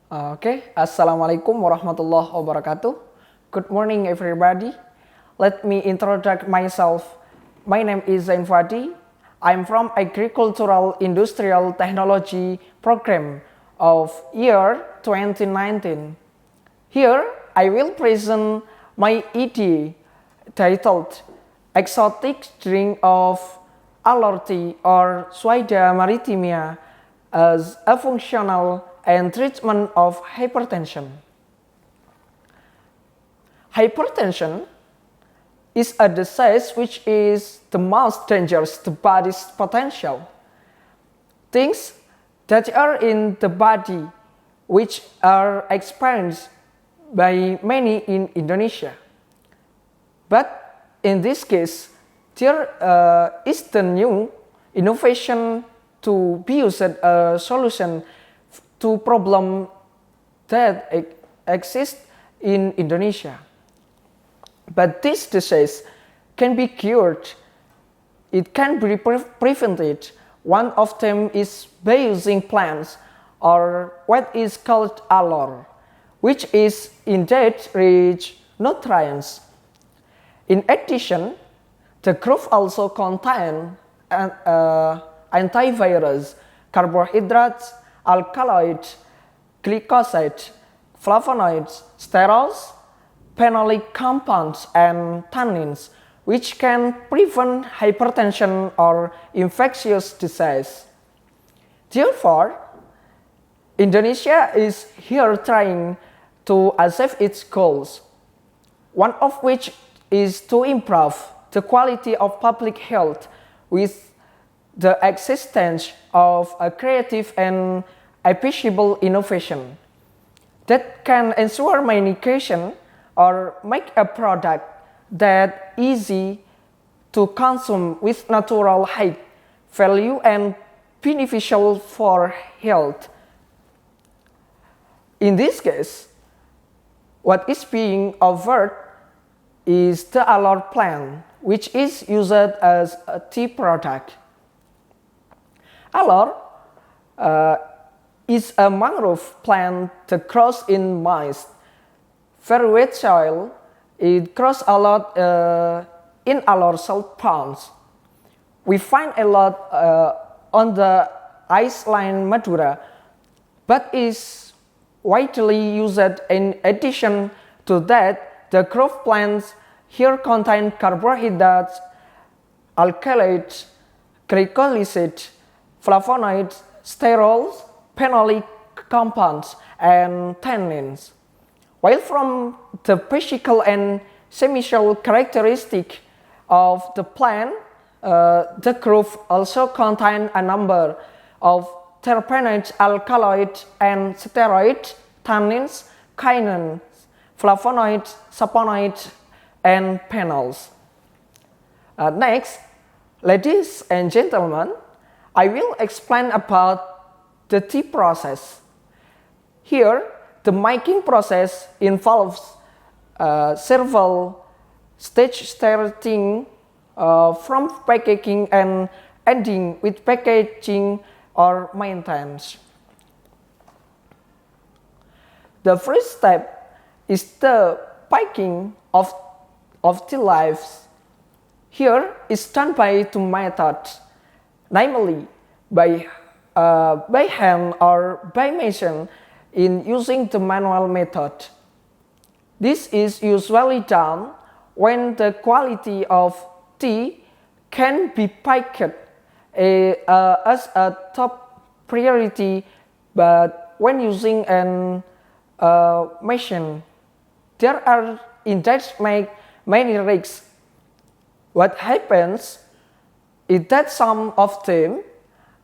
Assalamualaikum warahmatullahi wabarakatuh. Good morning, everybody. Let me introduce myself. My name is Zain Fadi. I'm from Agricultural Industrial Technology Program of year 2019. Here, I will present my idea titled Exotic Drink of Allergy or Suida Maritimia as a functional and treatment of hypertension. Hypertension is a disease which is the most dangerous to body's potential. Things that are in the body which are experienced by many in Indonesia. But in this case, there is the new innovation to be used as a solution to problem that exist in Indonesia. But this disease can be cured. It can be prevented. One of them is by using plants or what is called alor, which is indeed rich nutrients. In addition, the group also contain antivirus, carbohydrates, alkaloids, glycosides, flavonoids, sterols, phenolic compounds, and tannins, which can prevent hypertension or infectious disease. Therefore, Indonesia is here trying to achieve its goals, one of which is to improve the quality of public health with the existence of a creative and appreciable innovation that can ensure medication or make a product that easy to consume with natural high value and beneficial for health. In this case, what is being offered is the alor plant, which is used as a tea product. Alor is a mangrove plant that grows in moist, very wet soil. It grows a lot in alor salt ponds. We find a lot on the island Madura, but is widely used. In addition to that, the growth plants here contain carbohydrates, alkaloids, glycosides, flavonoids, sterols, phenolic compounds, and tannins. While from the physical and chemical characteristic of the plant, the group also contain a number of terpenoids, alkaloids, and steroids, tannins, kinases, flavonoids, saponoids, and phenols. Next, ladies and gentlemen, I will explain about the tea process. Here, the making process involves several stages starting from packaging and ending with packaging or maintenance. The first step is the packing of tea leaves. Here is done by two methods, namely by hand or by machine in using the manual method. This is usually done when the quality of tea can be picked as a top priority, but when using an machine, there are indeed many risks. What happens is that some of them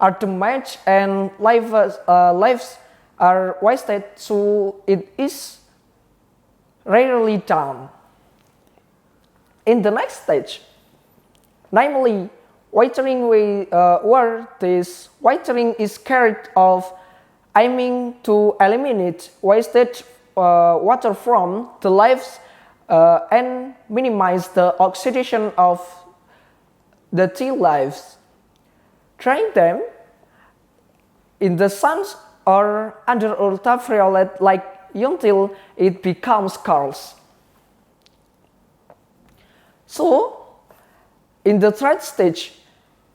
are damaged and lives are wasted, so it is rarely done. In the next stage, namely watering, where this watering is carried out, aiming to eliminate wasted water from the leaves and minimize the oxidation of the tea leaves. Drying them in the sun or under ultraviolet light until it becomes coarse. So, in the third stage,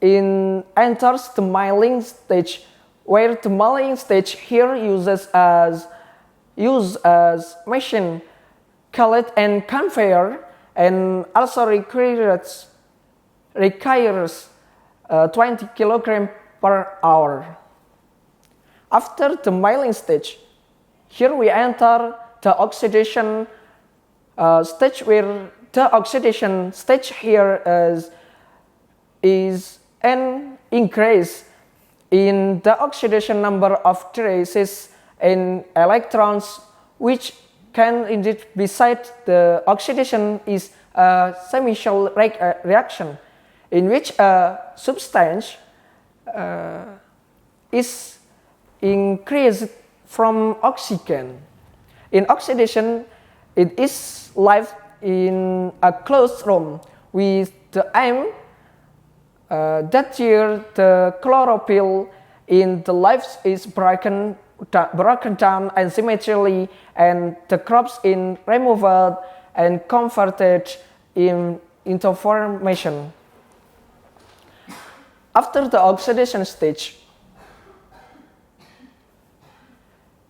enters the milling stage, where the milling stage here uses as machine, cullet and conveyor, and also requires 20 kg per hour. After the milling stage, here we enter the oxidation stage, where the oxidation stage here is an increase in the oxidation number of traces and electrons, which can indeed, besides the oxidation, is a chemical reaction in which a substance is increased from oxygen. In oxidation, it is left in a closed room with the aim that here the chlorophyll in the leaves is broken down asymmetrically, and the crops in removed and converted into formation. After the oxidation stage,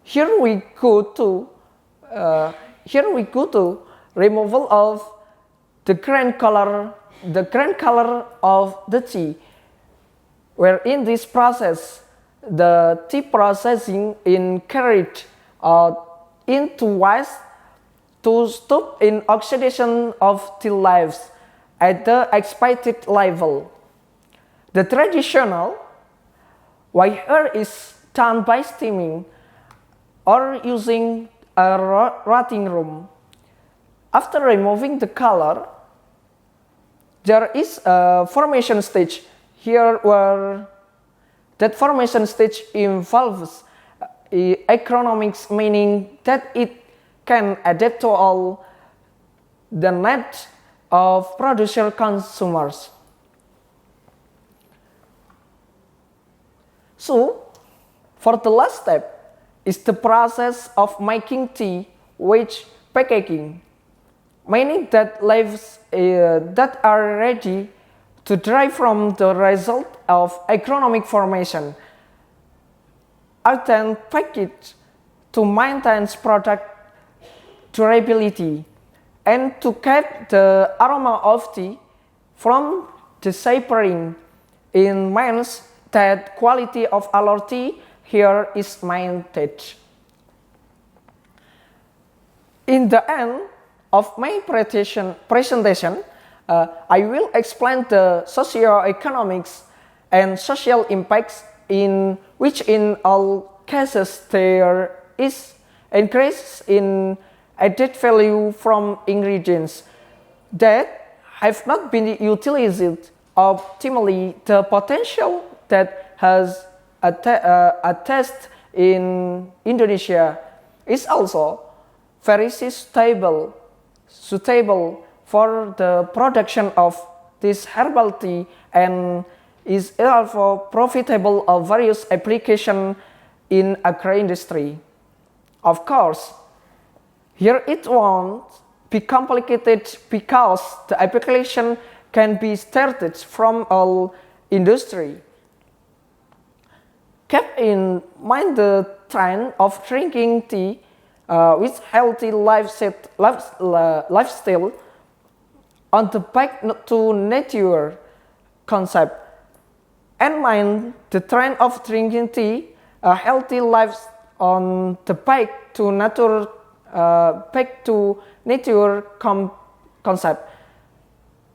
here we go to removal of the grain color of the tea, where in this process the tea processing is carried into waste to stop in oxidation of tea leaves at the expected level. The traditional way here is done by steaming or using a rotting room. After removing the color, there is a formation stage here, where that formation stage involves agronomics, meaning that it can adapt to all the needs of producer consumers. So, for the last step is the process of making tea with packaging, meaning that leaves that are ready to dry from the result of agronomic formation are then packaged to maintain product durability and to keep the aroma of tea from disappearing. In means that quality of our tea here is maintained. In the end of my presentation, I will explain the socio-economics and social impacts in which in all cases there is increase in added value from ingredients that have not been utilized optimally. The potential that has attest in Indonesia is also very suitable for the production of this herbal tea, and is also profitable of various applications in agro-industry. Of course, here it won't be complicated because the application can be started from all industry. Keep in mind the trend of drinking tea with healthy lifestyle on the back to nature concept, and mind the trend of drinking tea, a healthy life on the back to nature concept,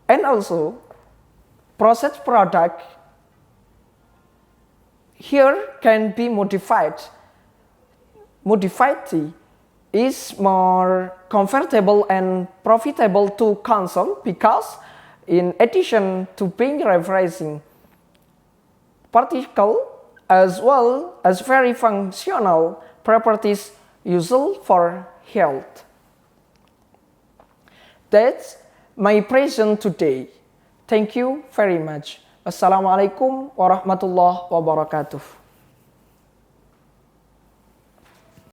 and also processed product here can be modified. Modified tea is more comfortable and profitable to consume because, in addition to being refreshing, practical as well as very functional properties useful for health. That's my present today. Thank you very much. Wassalamualaikum warahmatullahi wabarakatuh.